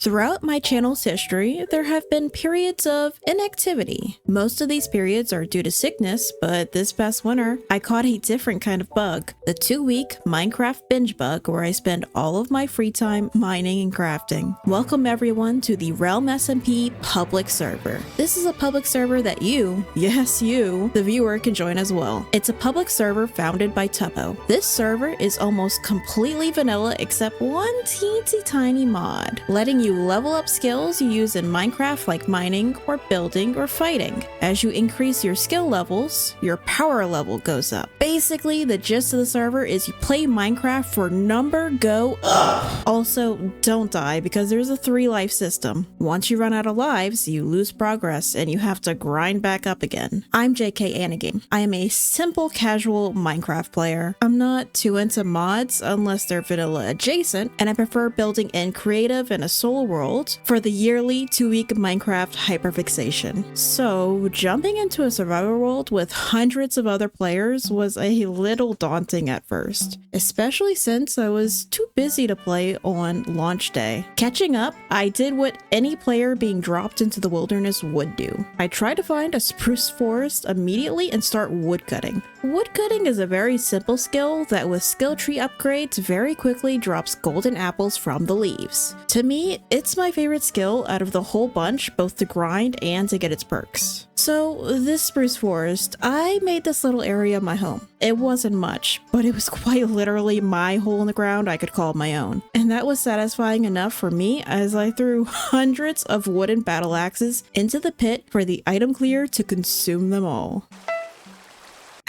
Throughout my channel's history, there have been periods of inactivity. Most of these periods are due to sickness, but this past winter, I caught a different kind of bug. The 2-week Minecraft binge bug where I spend all of my free time mining and crafting. Welcome everyone to the Realm SMP public server. This is a public server that you, yes you, the viewer can join as well. It's a public server founded by Tubbo. This server is almost completely vanilla except one teensy tiny mod, letting you level up skills you use in Minecraft like mining or building or fighting. As you increase your skill levels, your power level goes up. Basically, the gist of the server is you play Minecraft for number go up. Also, don't die because there's a 3-life system. Once you run out of lives, you lose progress and you have to grind back up again. I'm JK Anagame. I am a simple casual Minecraft player. I'm not too into mods unless they're vanilla adjacent, and I prefer building in creative and a solo world for the yearly 2-week Minecraft hyperfixation. So jumping into a survival world with hundreds of other players was a little daunting at first, especially since I was too busy to play on launch day. Catching up, I did what any player being dropped into the wilderness would do. I tried to find a spruce forest immediately and start woodcutting. Woodcutting is a very simple skill that with skill tree upgrades very quickly drops golden apples from the leaves. To me, it's my favorite skill out of the whole bunch, both to grind and to get its perks. So this spruce forest, I made this little area my home. It wasn't much, but it was quite literally my hole in the ground I could call my own. And that was satisfying enough for me as I threw hundreds of wooden battle axes into the pit for the item clear to consume them all.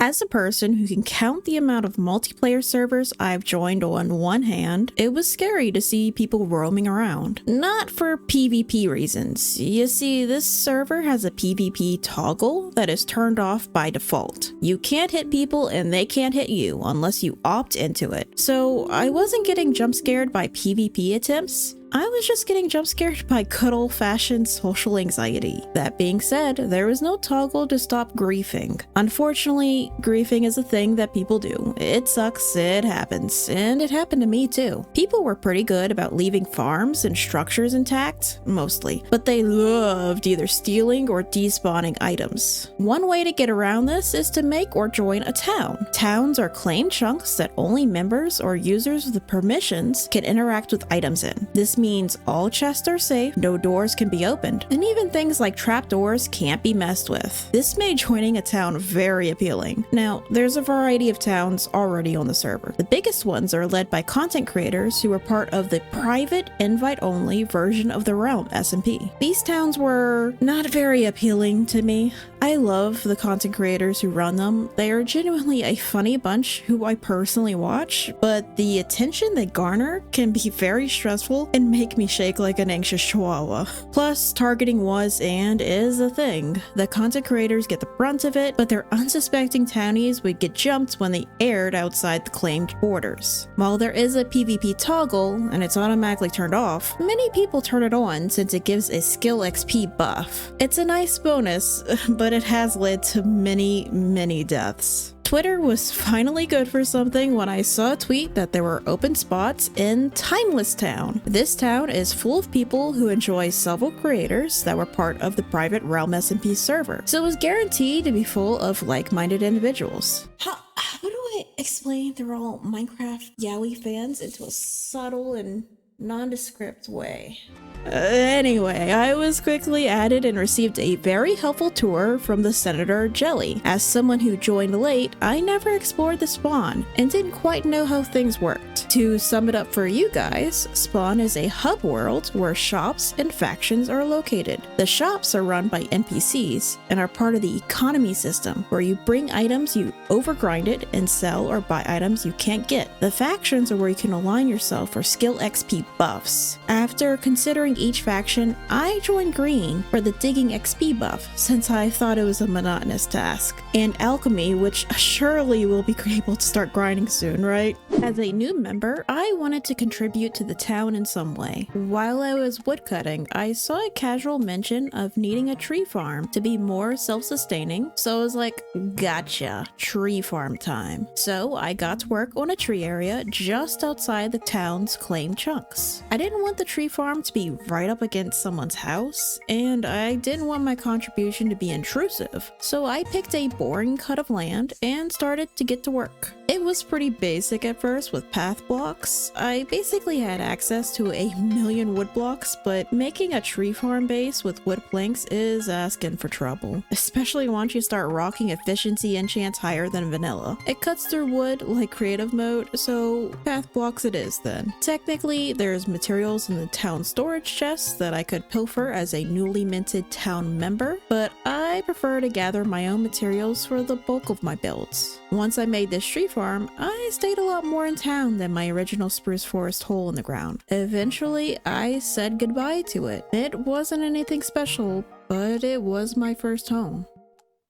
As a person who can count the amount of multiplayer servers I've joined on one hand, it was scary to see people roaming around. Not for PvP reasons. You see, this server has a PvP toggle that is turned off by default. You can't hit people and they can't hit you unless you opt into it. So I wasn't getting jump scared by PvP attempts. I was just getting jump scared by good old-fashioned social anxiety. That being said, there was no toggle to stop griefing. Unfortunately, griefing is a thing that people do. It sucks, it happens, and it happened to me too. People were pretty good about leaving farms and structures intact, mostly, but they loved either stealing or despawning items. One way to get around this is to make or join a town. Towns are claimed chunks that only members or users with the permissions can interact with items in. This means all chests are safe, no doors can be opened, and even things like trapdoors can't be messed with. This made joining a town very appealing. Now, there's a variety of towns already on the server. The biggest ones are led by content creators who are part of the private invite-only version of the Realm SMP. These towns were not very appealing to me. I love the content creators who run them. They are genuinely a funny bunch who I personally watch, but the attention they garner can be very stressful and make me shake like an anxious chihuahua. Plus, targeting was and is a thing. The content creators get the brunt of it, but their unsuspecting townies would get jumped when they aired outside the claimed borders. While there is a PvP toggle and it's automatically turned off, many people turn it on since it gives a skill XP buff. It's a nice bonus, but it has led to many deaths. Twitter was finally good for something when I saw a tweet that there were open spots in Timeless Town. This town is full of people who enjoy several creators that were part of the private Realm SMP server, so it was guaranteed to be full of like-minded individuals. How do I explain they're all Minecraft yaoi fans into a subtle and nondescript way? Anyway, I was quickly added and received a very helpful tour from the Senator Jelly. As someone who joined late, I never explored the spawn and didn't quite know how things worked. To sum it up for you guys, Spawn is a hub world where shops and factions are located. The shops are run by NPCs and are part of the economy system, where you bring items you overgrinded and sell or buy items you can't get. The factions are where you can align yourself for skill XP buffs. After considering each faction, I joined green for the digging XP buff since I thought it was a monotonous task, and alchemy, which surely will be able to start grinding soon, right? As a new member, I wanted to contribute to the town in some way. While I was woodcutting, I saw a casual mention of needing a tree farm to be more self-sustaining, so I was like, gotcha, tree farm time. So I got to work on a tree area just outside the town's claimed chunks. I didn't want the tree farm to be right up against someone's house, and I didn't want my contribution to be intrusive, so I picked a boring cut of land and started to get to work. It was pretty basic at first with path blocks. I basically had access to a million wood blocks, but making a tree farm base with wood planks is asking for trouble, especially once you start rocking efficiency enchants higher than vanilla. It cuts through wood like creative mode, so path blocks it is then. Technically, there's materials in the town storage chest that I could pilfer as a newly minted town member, but I prefer to gather my own materials for the bulk of my builds. Once I made this tree farm, I stayed a lot more in town than my original spruce forest hole in the ground. Eventually, I said goodbye to it. It wasn't anything special, but it was my first home.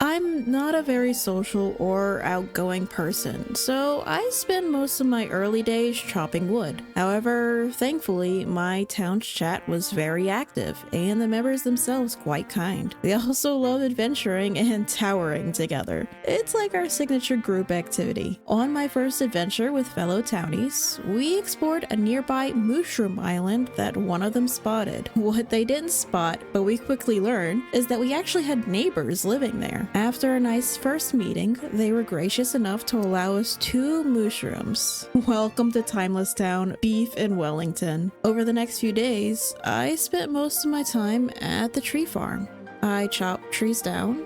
I'm not a very social or outgoing person, so I spend most of my early days chopping wood. However, thankfully, my town's chat was very active, and the members themselves quite kind. They also love adventuring and towering together. It's like our signature group activity. On my first adventure with fellow townies, we explored a nearby mushroom island that one of them spotted. What they didn't spot, but we quickly learned, is that we actually had neighbors living there. After a nice first meeting, they were gracious enough to allow us 2 mushrooms. Welcome to Timeless Town, Beef in Wellington. Over the next few days, I spent most of my time at the tree farm. I chop trees down.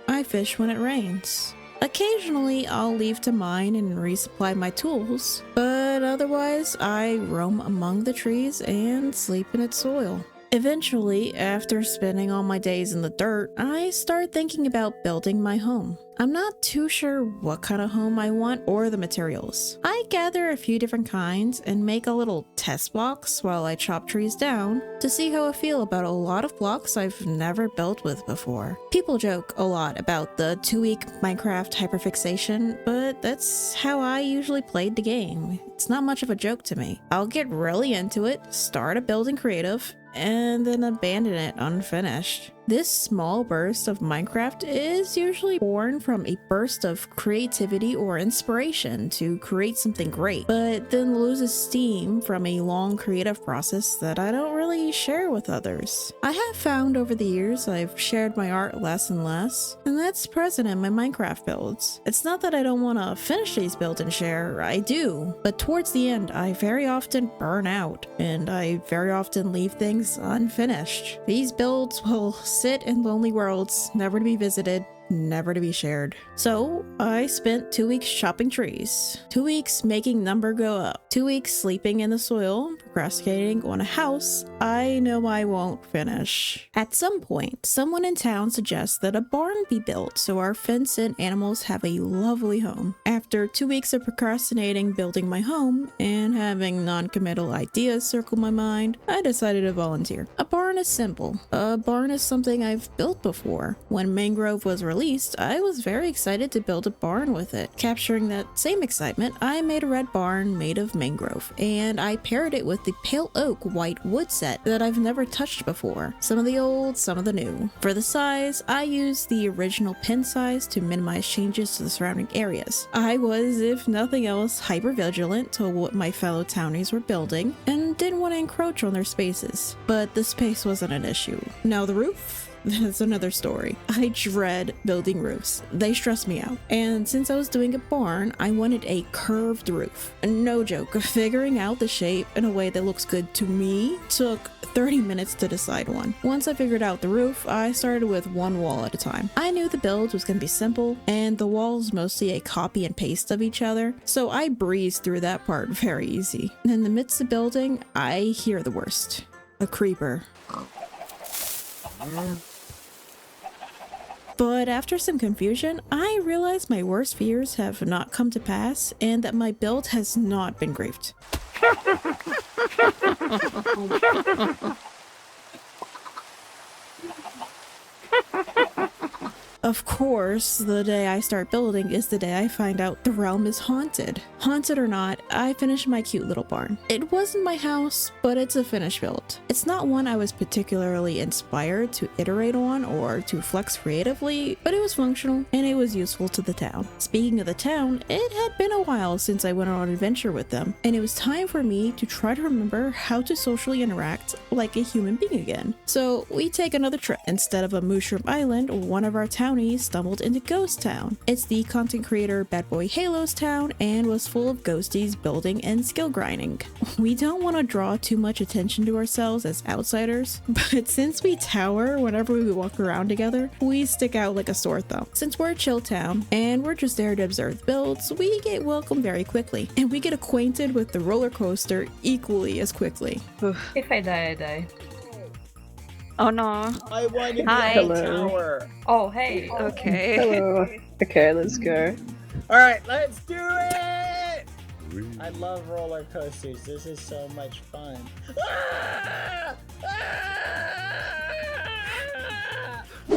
I fish when it rains. Occasionally, I'll leave to mine and resupply my tools, but otherwise, I roam among the trees and sleep in its soil. Eventually, after spending all my days in the dirt, I start thinking about building my home. I'm not too sure what kind of home I want or the materials. I gather a few different kinds and make a little test box while I chop trees down to see how I feel about a lot of blocks I've never built with before. People joke a lot about the 2-week Minecraft hyperfixation, but that's how I usually played the game. It's not much of a joke to me. I'll get really into it, start a building creative, and then abandon it unfinished. This small burst of Minecraft is usually born from a burst of creativity or inspiration to create something great, but then loses steam from a long creative process that I don't really share with others. I have found over the years I've shared my art less and less, and that's present in my Minecraft builds. It's not that I don't want to finish these builds and share, I do, but towards the end I very often burn out, and I very often leave things unfinished. These builds will sit in lonely worlds, never to be visited, never to be shared. So I spent 2 weeks chopping trees, 2 weeks making number go up, 2 weeks sleeping in the soil, procrastinating on a house I know I won't finish. At some point, someone in town suggests that a barn be built so our fenced-in animals have a lovely home. After 2 weeks of procrastinating building my home and having non-committal ideas circle my mind, I decided to volunteer. A barn is simple. A barn is something I've built before. When Mangrove was released, I was very excited to build a barn with it. Capturing that same excitement, I made a red barn made of mangrove, and I paired it with the pale oak white wood set that I've never touched before. Some of the old, some of the new. For the size, I used the original pin size to minimize changes to the surrounding areas. I was, if nothing else, hyper vigilant to what my fellow townies were building and didn't want to encroach on their spaces. But the space wasn't an issue. Now the roof? That's another story. I dread building roofs. They stress me out. And since I was doing a barn, I wanted a curved roof. No joke, figuring out the shape in a way that looks good to me took 30 minutes to decide one. Once I figured out the roof, I started with one wall at a time. I knew the build was going to be simple, and the walls mostly a copy and paste of each other, so I breezed through that part very easy. In the midst of building, I hear the worst. A creeper. But after some confusion, I realized my worst fears have not come to pass and that my build has not been griefed. Of course, the day I start building is the day I find out the realm is haunted. Haunted or not, I finished my cute little barn. It wasn't my house, but it's a finished build. It's not one I was particularly inspired to iterate on or to flex creatively, but it was functional and it was useful to the town. Speaking of the town, it had been a while since I went on an adventure with them, and it was time for me to try to remember how to socially interact like a human being again. So we take another trip. Instead of a mushroom island, one of our townies stumbled into Ghost Town. It's the content creator BadBoyHalo's town and was full of ghosties building and skill grinding. We don't want to draw too much attention to ourselves as outsiders, but since we tower whenever we walk around together, we stick out like a sore thumb. Since we're a chill town and we're just there to observe builds, we get welcomed very quickly, and we get acquainted with the roller coaster equally as quickly. If I die, I die. Oh no. I want to Hi. get the tower. Oh, hey. Okay. Hello. Okay, let's go. All right, let's do it. I love roller coasters. This is so much fun. Ah!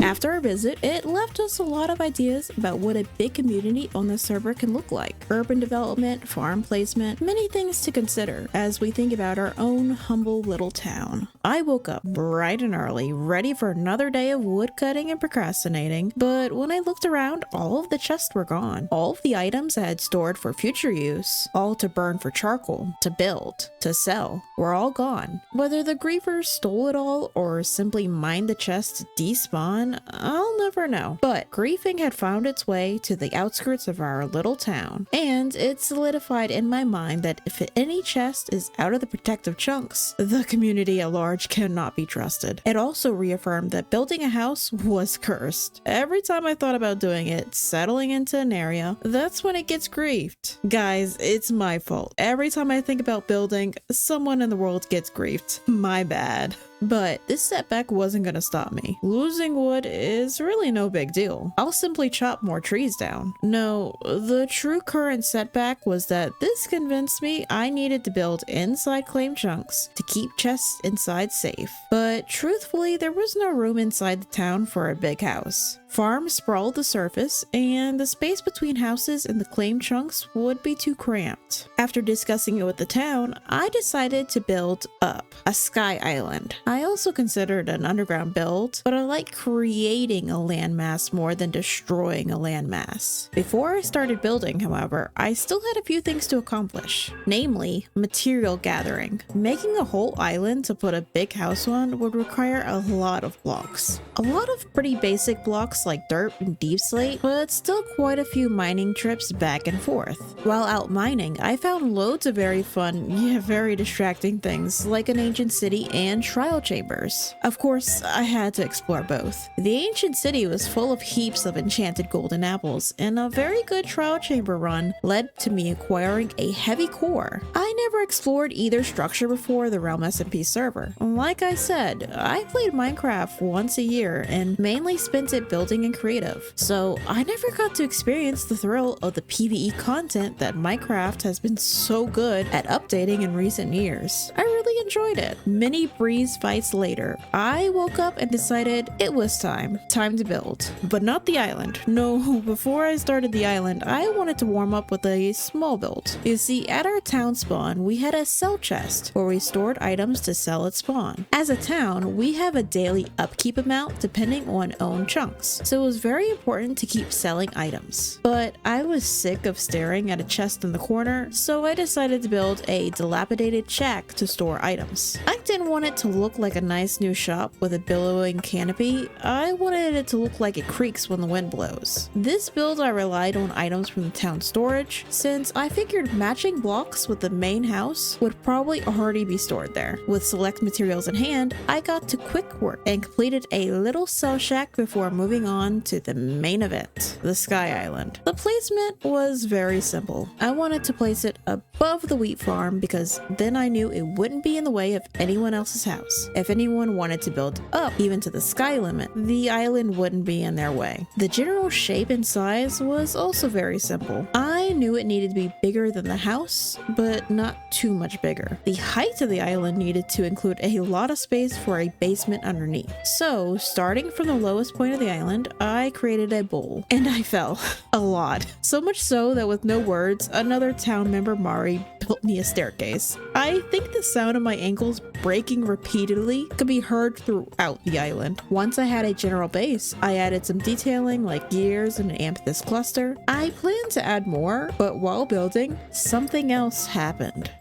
After our visit, it left us a lot of ideas about what a big community on the server can look like. Urban development, farm placement, many things to consider as we think about our own humble little town. I woke up bright and early, ready for another day of woodcutting and procrastinating, but when I looked around, all of the chests were gone. All of the items I had stored for future use, all to burn for charcoal, to build, to sell, were all gone. Whether the griefers stole it all or simply mined the chests to despawn, I'll never know. But griefing had found its way to the outskirts of our little town, and it solidified in my mind that if any chest is out of the protective chunks, the community at large cannot be trusted. It also reaffirmed that building a house was cursed. Every time I thought about doing it, settling into an area, that's when it gets griefed. Guys, it's my fault. Every time I think about building, someone in the world gets griefed. My bad. But this setback wasn't gonna stop me. Losing wood is really no big deal. I'll simply chop more trees down. No, the true current setback was that this convinced me I needed to build inside claim chunks to keep chests inside safe. But truthfully, there was no room inside the town for a big house. Farms sprawled the surface, and the space between houses and the claim chunks would be too cramped. After discussing it with the town, I decided to build up a sky island. I also considered an underground build, but I like creating a landmass more than destroying a landmass. Before I started building, however, I still had a few things to accomplish, namely material gathering. Making a whole island to put a big house on would require a lot of blocks. A lot of pretty basic blocks like dirt and deep slate, but still quite a few mining trips back and forth. While out mining, I found loads of very fun, yet very distracting things like an ancient city and trial chambers. Of course, I had to explore both. The ancient city was full of heaps of enchanted golden apples, and a very good trial chamber run led to me acquiring a heavy core. I never explored either structure before the Realm SMP server. Like I said, I played Minecraft once a year and mainly spent it building and creative, so I never got to experience the thrill of the PvE content that Minecraft has been so good at updating in recent years. I really enjoyed it. Many breeze fights later, I woke up and decided it was time to build. But not the island. No, before I started the island, I wanted to warm up with a small build. You see, at our town spawn, we had a sell chest where we stored items to sell at spawn. As a town, we have a daily upkeep amount depending on owned chunks, so it was very important to keep selling items. But I was sick of staring at a chest in the corner, so I decided to build a dilapidated shack to store items. I didn't want it to look like a nice new shop with a billowing canopy. I wanted it to look like it creaks when the wind blows. This build I relied on items from the town storage, since I figured matching blocks with the main house would probably already be stored there. With select materials in hand, I got to quick work and completed a little cell shack before moving on to the main event, the Sky Island. The placement was very simple. I wanted to place it above the wheat farm because then I knew it wouldn't be in the way of anyone else's house. If anyone wanted to build up even to the sky limit, the island wouldn't be in their way. The general shape and size was also very simple. I knew it needed to be bigger than the house, but not too much bigger. The height of the island needed to include a lot of space for a basement underneath. So, starting from the lowest point of the island, I created a bowl, and I fell a lot. So much so that with no words, another town member, Mari, built me a staircase. I think the sound of my ankles breaking repeatedly could be heard throughout the island. Once I had a general base, I added some detailing like gears and an amethyst cluster. I planned to add more, but while building, something else happened.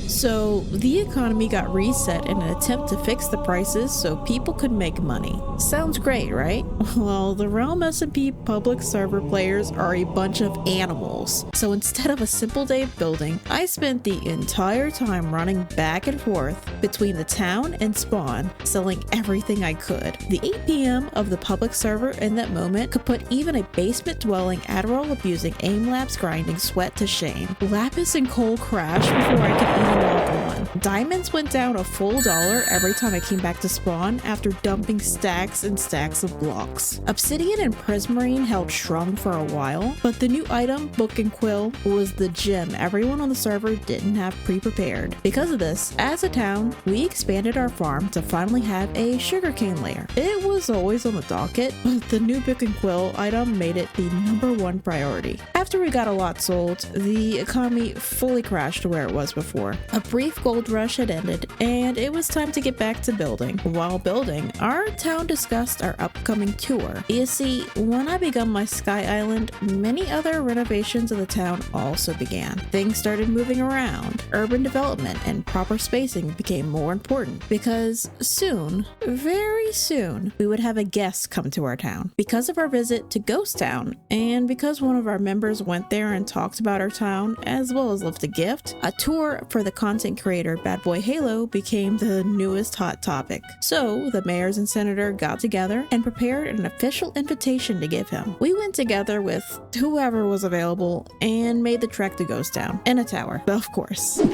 So the economy got reset in an attempt to fix the prices so people could make money. Sounds great, right? Well, the Realm SMP public server players are a bunch of animals. So instead of a simple day of building, I spent the entire time running back and forth between the town and spawn, selling everything I could. The 8 PM of the public server in that moment could put even a basement dwelling Adderall abusing aim labs grinding sweat to shame. Lapis and coal crashed before I could even log on. Diamonds went down a full $1 every time I came back to spawn after dumping stacks and stacks of blocks. Obsidian and prismarine held strong for a while, but the new item, Book and Quill, was the gem everyone on the server didn't have pre-prepared. Because of this, as a town, we expanded our farm to finally have a sugarcane layer. It was always on the docket, but the new Book and Quill item made it the #1 priority. After we got a lot sold, the economy fully crashed to where it was before. A brief gold rush had ended, and it was time to get back to building. While building, our town discussed our upcoming tour. You see, when I began my Sky Island, many other renovations of the town also began. Things started moving around. Urban development and proper spacing became more important because soon, very soon, we would have a guest come to our town. Because of our visit to Ghost Town, and because one of our members went there and talked about our town, as well as left a gift, a tour for the content creator BadBoyHalo became the newest hot topic. So the mayors and senator got together and prepared an official invitation to give him. We went together with whoever was available and made the trek to Ghost Town in a tower, of course. Is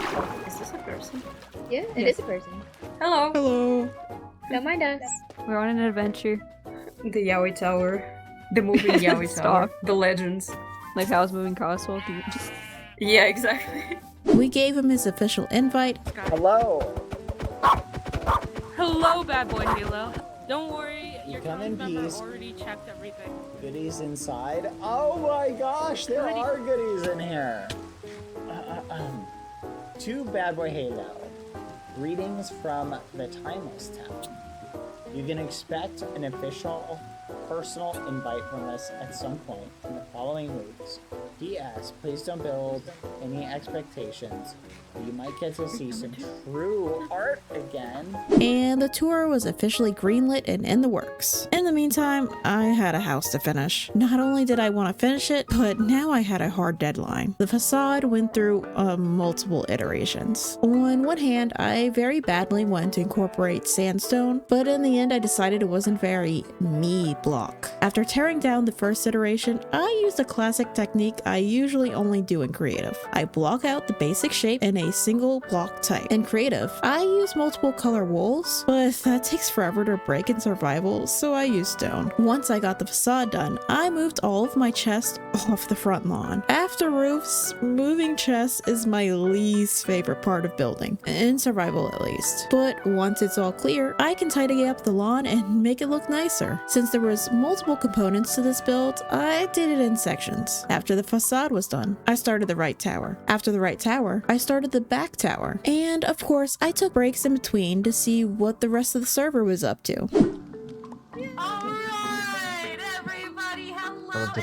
this a person? Yeah, it is a person. Hello. Hello. Don't mind us. We're on an adventure. The Yaoi Tower. The movie Yaoi Tower. Stop. The Legends. Like I was moving Castle. Yeah, exactly. We gave him his official invite. Hello. Hello, BadBoyHalo. Don't worry, your come in town member peace. already checked everything. Goodies inside. Oh my gosh, there are goodies in here. To BadBoyHalo. Greetings from the Timeless Town. You can expect an official personal invite from us at some point in the following weeks. P.S. Please don't build any expectations. You might get to see some true art again. And the tour was officially greenlit and in the works. In the meantime, I had a house to finish. Not only did I want to finish it, but now I had a hard deadline. The facade went through multiple iterations. On one hand, I very badly wanted to incorporate sandstone, but in the end I decided it wasn't very me block. After tearing down the first iteration, I used a classic technique I usually only do in creative. I block out the basic shape in a single block type. In creative, I use multiple color walls, but that takes forever to break in survival, so I use stone. Once I got the facade done, I moved all of my chests off the front lawn. After roofs, moving chests is my least favorite part of building, in survival at least. But once it's all clear, I can tidy up the lawn and make it look nicer. Since there was multiple components to this build, I did it in sections. After the facade was done, I started the right tower. After the right tower, I started the back tower. And of course, I took breaks in between to see what the rest of the server was up to. Alright, everybody, hello.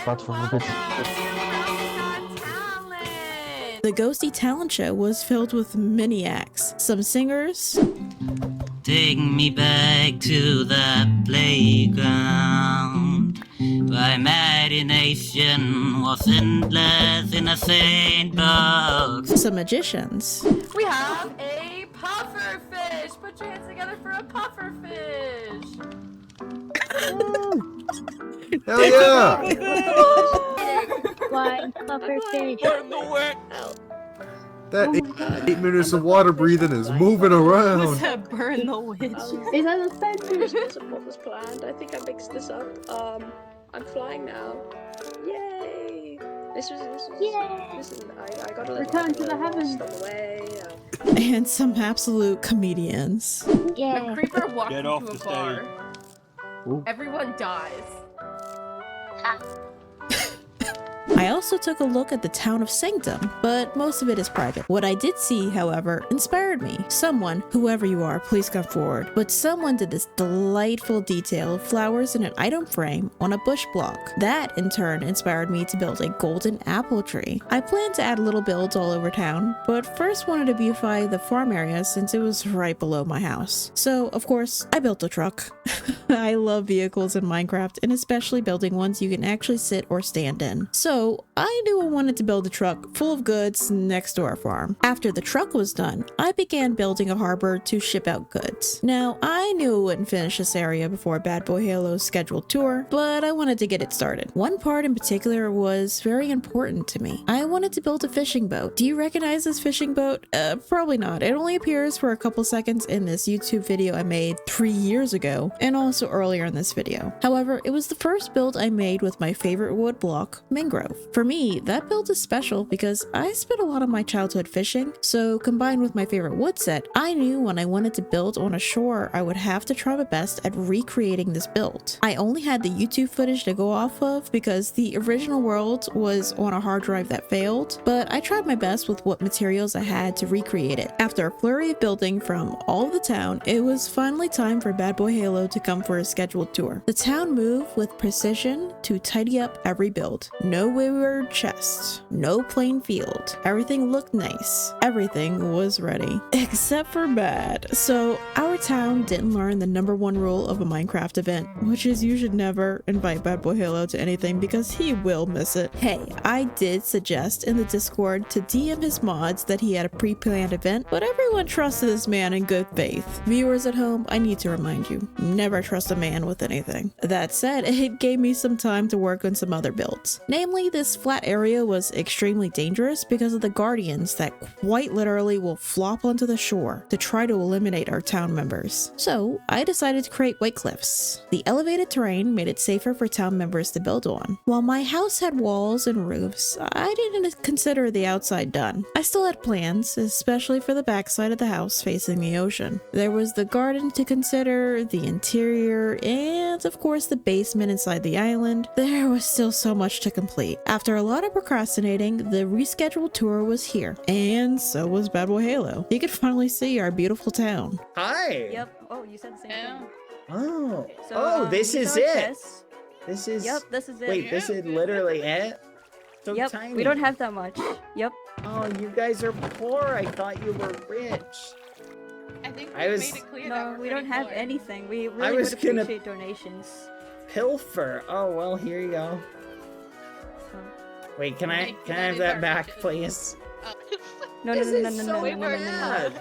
The Ghostie talent show was filled with mini acts. Some singers, take me back to the playground. My imagination was endless in a sandbox. some magicians, We have a puffer fish. Put your hands together for a puffer fish. Hell yeah! Flying pufferfish. That Oh my 8 minutes of water breathing is moving What's around. that burn the witch? Is that a sentence? This wasn't what was planned. I think I mixed this up. I'm flying now. Yay! This was Yay! this is I got a little Return to the heavens. lost on the way. And some absolute comedians. The Yeah. creeper walked Get into off a the bar. Ooh. Everyone dies. I also took a look at the town of Sanctum, but most of it is private. What I did see, however, inspired me. Someone, whoever you are, please come forward. But someone did this delightful detail of flowers in an item frame on a bush block. That, in turn, inspired me to build a golden apple tree. I planned to add little builds all over town, but first wanted to beautify the farm area since it was right below my house. So, of course, I built a truck. I love vehicles in Minecraft, and especially building ones you can actually sit or stand in. So I knew I wanted to build a truck full of goods next to our farm. After the truck was done, I began building a harbor to ship out goods. Now, I knew I wouldn't finish this area before BadBoyHalo's scheduled tour, but I wanted to get it started. One part in particular was very important to me. I wanted to build a fishing boat. Do you recognize this fishing boat? Probably not. It only appears for a couple seconds in this YouTube video I made 3 years ago, and also earlier in this video. However, it was the first build I made with my favorite wood block, mangrove. For me, that build is special because I spent a lot of my childhood fishing, so combined with my favorite wood set, I knew when I wanted to build on a shore, I would have to try my best at recreating this build. I only had the YouTube footage to go off of because the original world was on a hard drive that failed, but I tried my best with what materials I had to recreate it. After a flurry of building from all of the town, it was finally time for BadBoyHalo to come for a scheduled tour. The town moved with precision to tidy up every build. No wayward chests, no plain field. Everything looked nice. Everything was ready. Except for bad. So our town didn't learn the #1 rule of a Minecraft event, which is you should never invite BadBoyHalo to anything because he will miss it. Hey, I did suggest in the Discord to DM his mods that he had a pre-planned event, but everyone trusted this man in good faith. Viewers at home, I need to remind you, never trust a man with anything. That said, it gave me some time to work on some other builds. Namely, this flat area was extremely dangerous because of the guardians that quite literally will flop onto the shore to try to eliminate our town members. So I decided to create white cliffs. The elevated terrain made it safer for town members to build on. While my house had walls and roofs, I didn't consider the outside done. I still had plans, especially for the backside of the house facing the ocean. There was the garden to consider, the interior, and of course the basement inside the island. There was still so much to complete. After a lot of procrastinating, the rescheduled tour was here, and so was BadBoyHalo. He could finally see our beautiful town. Hi. Yep. Oh, you said the same thing. Oh. So, Oh, this we is saw it. chests. This is. Yep, this is it. Wait, this is literally it. So Yep, tiny. we don't have that much. Yep. Oh, you guys are poor. I thought you were rich. I think I we was- made it clear that No, we're we don't pretty have poor. anything. We really was would gonna- appreciate donations. Pilfer. Oh well, here you go. So. Wait, can I Like, have what is that our back, budget? please? No, no, This no, is no, no, so no, no, no, no, no, bad. no.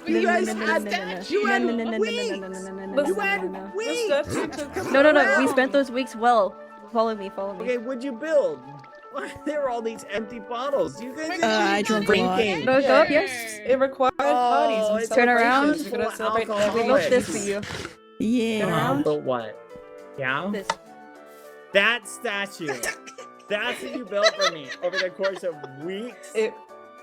You guys No, no, no, had no, no, no. you had No, no, no, no, no, weeks. no, no, no, no, no, You no, had no, no. weeks. No, no, no. We spent those weeks well. Follow me, follow me. Okay, what'd you build? Why there are all these empty bottles? You guys I drank a lot. drinking. No, go up, yes. It required parties and it's Turn around. celebrations. We're gonna celebrate Alcohol. every We built this month. for you. Yeah. But what? Yeah? This. That statue. That's what you built for me over the course of weeks.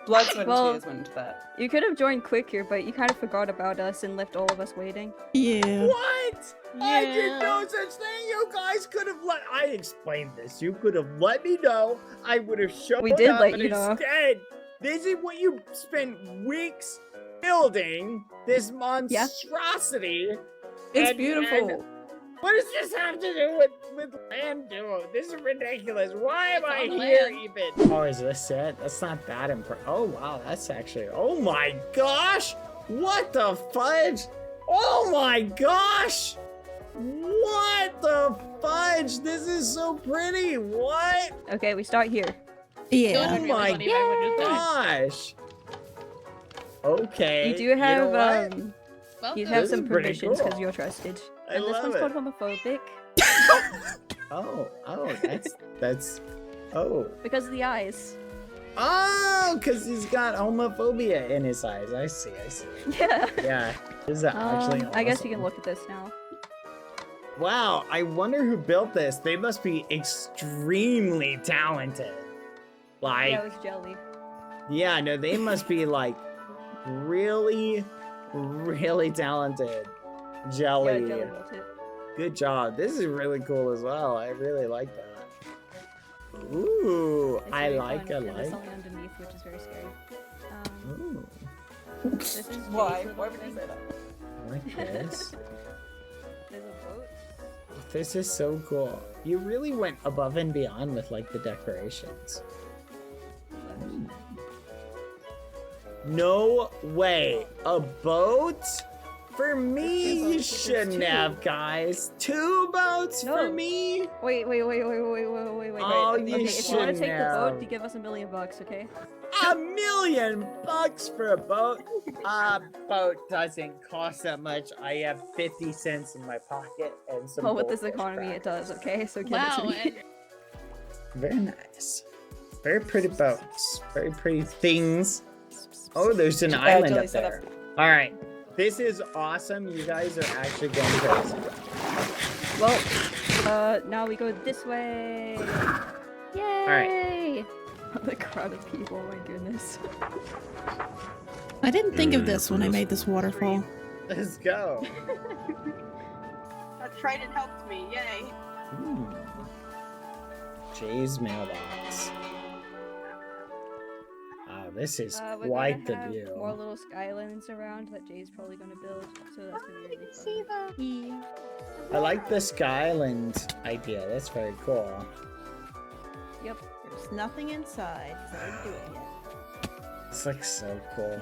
Blood, sweat, Well- and tears went into that. You could have joined quicker, but you kind of forgot about us and left all of us waiting. Yeah. What? I did Yeah. no such thing. You guys could have let. I explained this. You could have let me know. I would have shown We did up. let and you know. Instead, this is what you spent weeks building. This monstrosity. It's And- beautiful. and what does this have to do with land duo? This is ridiculous. Why am I on here land. even? Oh, is this it? That's not that impressive. Oh wow, that's actually. Oh my gosh! What the fudge? Oh my gosh! What the fudge? This is so pretty. What? Okay, we start here. Yeah. Oh my gosh! Okay. You do have know what? you have This some is pretty permissions because cool. you're trusted. I And this love one's it. called homophobic Oh, that's oh. because of the eyes. Oh, because he's got homophobia in his eyes. I see. Yeah. Yeah, this is actually awesome. I guess you can look at this now. Wow, I wonder who built this. They must be extremely talented. Like, Yeah, it was jelly. yeah, no, they must be like really, really talented. Jelly. Yeah, jelly built it. Good job. This is really cool as well. I really like that. Ooh, It's I very like. fun, and there's something underneath, which is very scary. Ooh, This is Why? Jay's Why little would you thing. say that? I like this. There's a boat. This is so cool. You really went above and beyond with like the decorations. No way. A boat? For me, you shouldn't have, guys. 2 boats for No. me? Wait. Oh, Okay, you if you want to shouldn't take the boat, have. you give us $1 million, okay? $1 million for a boat? A boat doesn't cost that much. I have 50 cents in my pocket and some Well, with this goldfish economy, it does, crackers. okay? So give it Wow. to me. Very nice. Very pretty boats. Very pretty things. Oh, there's an island Jelly up set there. All right. This is awesome. You guys are actually going crazy. Well, now we go this way. Yay! The crowd of people, oh my goodness. I didn't think of this when I made this waterfall. Let's go. That trident helped me. Yay. Jay's mailbox. Wow, this is We're quite the gonna have view. more little skylines around that Jay's probably gonna build, so that's gonna be really fun. Yeah. I like the Skyland idea. That's very cool. Yep. There's nothing inside, so I do it yet. This looks so cool.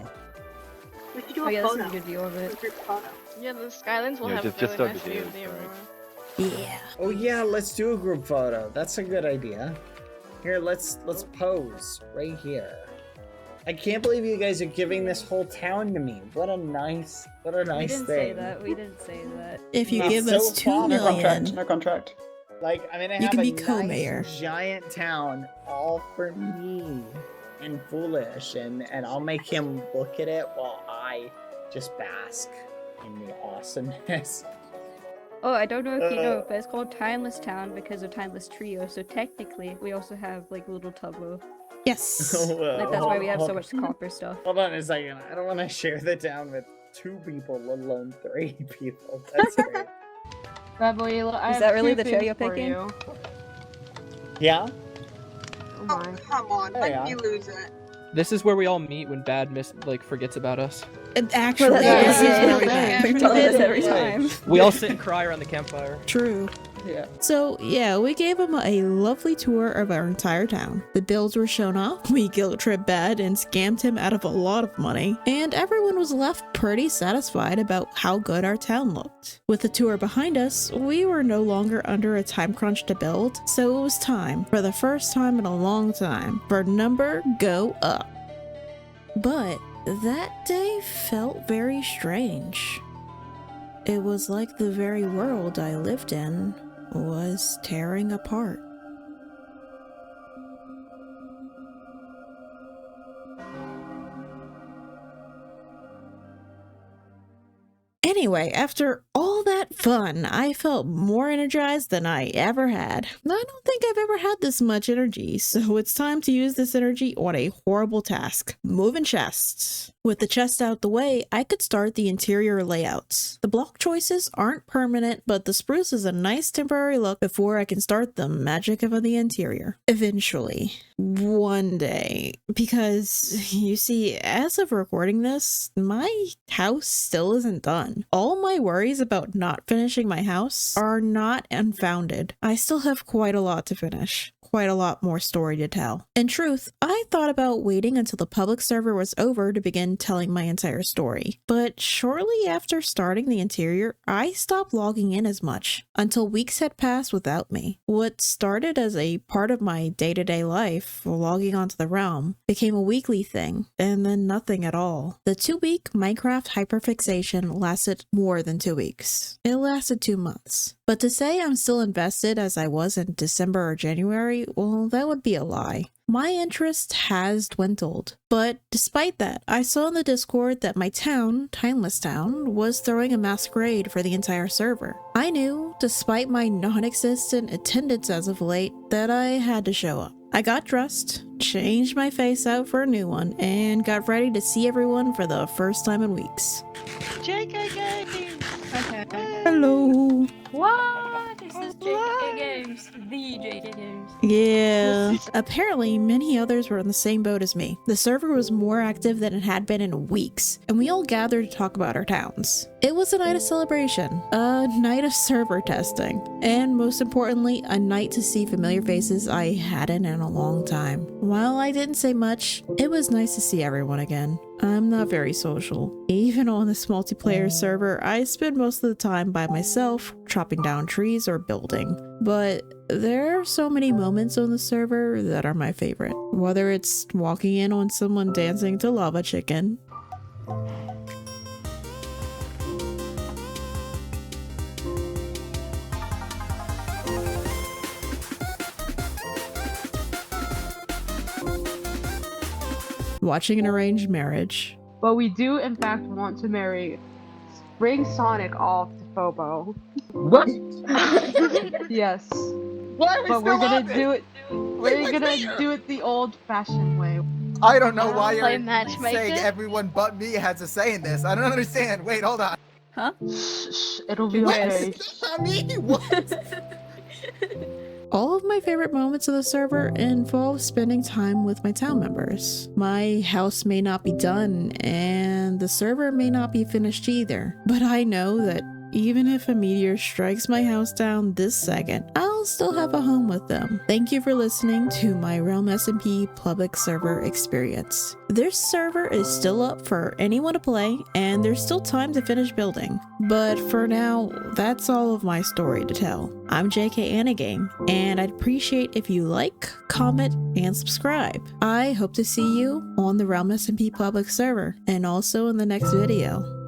We should do Oh a yeah, this is photo. a good view of it. A group photo. Yeah, the Skylands will Yeah, have just a start really nice the view day, of the sorry. Aurora. Yeah. Oh yeah, let's do a group photo. That's a good idea. Here, let's pose right here. I can't believe you guys are giving this whole town to me. What a nice We didn't thing. say that. We didn't say that. If you It's give so us 2 fun. No contract. million, No contract. Like, I'm gonna You have can a be nice, co-mayor. giant town all for me and Foolish, and I'll make him look at it while I just bask in the awesomeness. Oh, I don't know if you know, but it's called Timeless Town because of Timeless Trio. So technically, we also have like little Tubbo. yes. Like that's why we have so much copper stuff. Hold on a second. I don't want to share the town with 2 people, let alone 3 people. That's great. BadBoyHalo, I Is have that really two the trail things you're for picking? you. Yeah? Oh my. Come on, There when you did are. you lose it? This is where we all meet when Bad forgets about us. Actually, that's this is yeah, where we yeah, met. We tell this every Right. time. We all sit and cry around the campfire. True. Yeah. So, yeah, we gave him a lovely tour of our entire town. The bills were shown off, we guilt-tripped Bad and scammed him out of a lot of money, and everyone was left pretty satisfied about how good our town looked. With the tour behind us, we were no longer under a time crunch to build, so it was time, for the first time in a long time, for number go up. But that day felt very strange. It was like the very world I lived in was tearing apart. Anyway, after all that fun, I felt more energized than I ever had. I don't think I've ever had this much energy, so it's time to use this energy on a horrible task: moving chests. With the chest out the way, I could start the interior layouts. The block choices aren't permanent, but the spruce is a nice temporary look before I can start the magic of the interior. Eventually. One day. Because, you see, as of recording this, my house still isn't done. All my worries about not finishing my house are not unfounded. I still have quite a lot to finish. quite a lot more story to tell. In truth, I thought about waiting until the public server was over to begin telling my entire story. But shortly after starting the interior, I stopped logging in as much, until weeks had passed without me. What started as a part of my day-to-day life, logging onto the Realm, became a weekly thing, and then nothing at all. The 2-week Minecraft hyperfixation lasted more than 2 weeks. It lasted 2 months. But to say I'm still invested as I was in December or January, well, that would be a lie. My interest has dwindled. But despite that, I saw in the Discord that my town, Timeless Town, was throwing a masquerade for the entire server. I knew, despite my non-existent attendance as of late, that I had to show up. I got dressed, changed my face out for a new one, and got ready to see everyone for the first time in weeks. JK Games! Okay. Hello! What? This is JK Games. The JK Games. Yeah. Apparently, many others were in the same boat as me. The server was more active than it had been in weeks, and we all gathered to talk about our towns. It was a night of celebration, a night of server testing, and most importantly, a night to see familiar faces I hadn't in a long time. While I didn't say much, it was nice to see everyone again. I'm not very social. Even on this multiplayer server, I spend most of the time by myself, chopping down trees or building. But there are so many moments on the server that are my favorite. Whether it's walking in on someone dancing to Lava Chicken, watching an arranged marriage, But we do, in fact, want to marry Spring Sonic off to Tubbo. What? Yes. Why are we But we're still gonna on this? do it. Wait, We're gonna do it the old-fashioned way. I don't know why Play you're matchmaker? saying everyone but me has a say in this. I don't understand. Wait, hold on. Huh? Shh, it'll be What? okay. I mean, what? all of my favorite moments of the server involve spending time with my town members. My house may not be done, and the server may not be finished either, but I know that even if a meteor strikes my house down this second, I'll still have a home with them. Thank you for listening to my Realm SMP public server experience. This server is still up for anyone to play, and there's still time to finish building. But for now, that's all of my story to tell. I'm JK Anagame, and I'd appreciate if you like, comment, and subscribe. I hope to see you on the Realm SMP public server, and also in the next video.